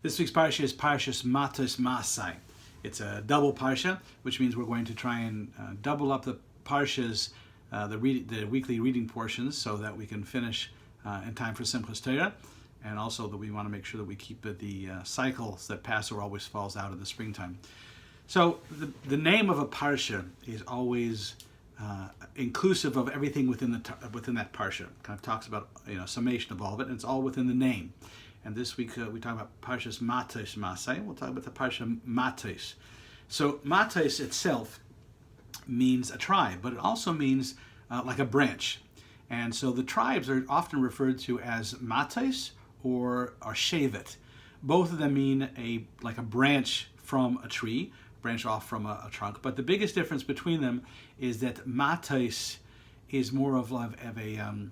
This week's Parsha is Parsha Matos-Massie. It's a double Parsha, which means we're going to try and double up the Parshas, the weekly reading portions, so that we can finish in time for Simchas Torah, and also that we want to make sure that we keep the cycles that Passover always falls out of the springtime. So the name of a Parsha is always inclusive of everything within that Parsha. It kind of talks about summation of all of it, and it's all within the name. And this week we talk about Parsha Matos-Massie. We'll talk about the Parsha Matos. So Matos itself means a tribe, but it also means like a branch. And so the tribes are often referred to as Matos or shevet. Both of them mean like a branch from a tree, branch off from a trunk. But the biggest difference between them is that Matos is more of a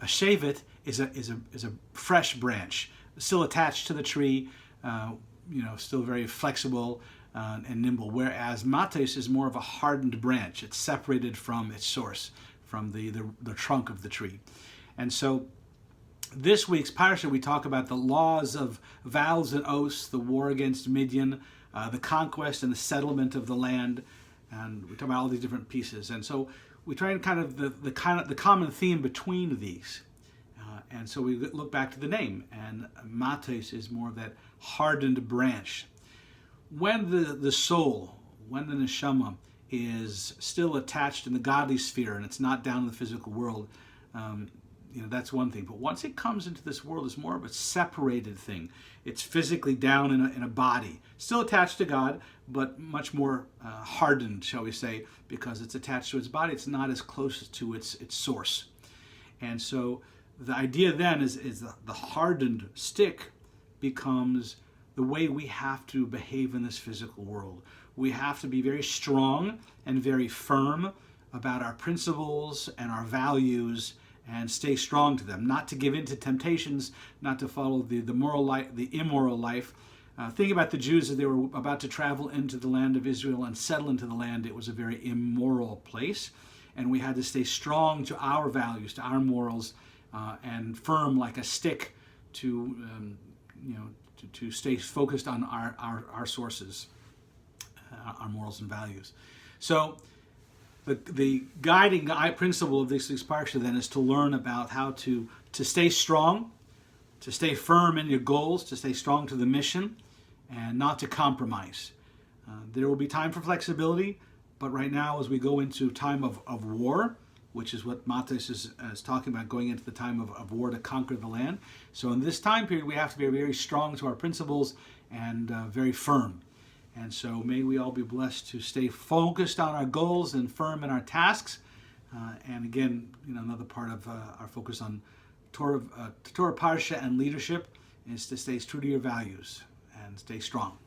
shevet is a fresh branch, still attached to the tree, still very flexible and nimble, whereas Matos is more of a hardened branch. It's separated from its source, from the trunk of the tree. And so this week's Parsha, we talk about the laws of vows and oaths, the war against Midian, the conquest and the settlement of the land, and we talk about all these different pieces. And so we try and kind of the common theme between these. And so we look back to the name, and Matos is more of that hardened branch. When the soul, when the neshama is still attached in the godly sphere and it's not down in the physical world, that's one thing. But once it comes into this world, it's more of a separated thing. It's physically down in a body, still attached to God, but much more hardened, shall we say, because it's attached to its body. It's not as close to its source. And so the idea then is the hardened stick becomes the way we have to behave in this physical world. We have to be very strong and very firm about our principles and our values and stay strong to them, not to give in to temptations, not to follow the immoral life. Think about the Jews as they were about to travel into the land of Israel and settle into the land. It was a very immoral place, and we had to stay strong to our values, to our morals, and firm like a stick to stay focused on our sources, our morals and values. So the guiding principle of this week's Parsha then is to learn about how to stay strong, to stay firm in your goals, to stay strong to the mission, and not to compromise. There will be time for flexibility, but right now as we go into time of war, which is what Matos is talking about, going into the time of war to conquer the land. So in this time period, we have to be very strong to our principles and very firm. And so may we all be blessed to stay focused on our goals and firm in our tasks. And again, another part of our focus on Torah Parsha and leadership is to stay true to your values and stay strong.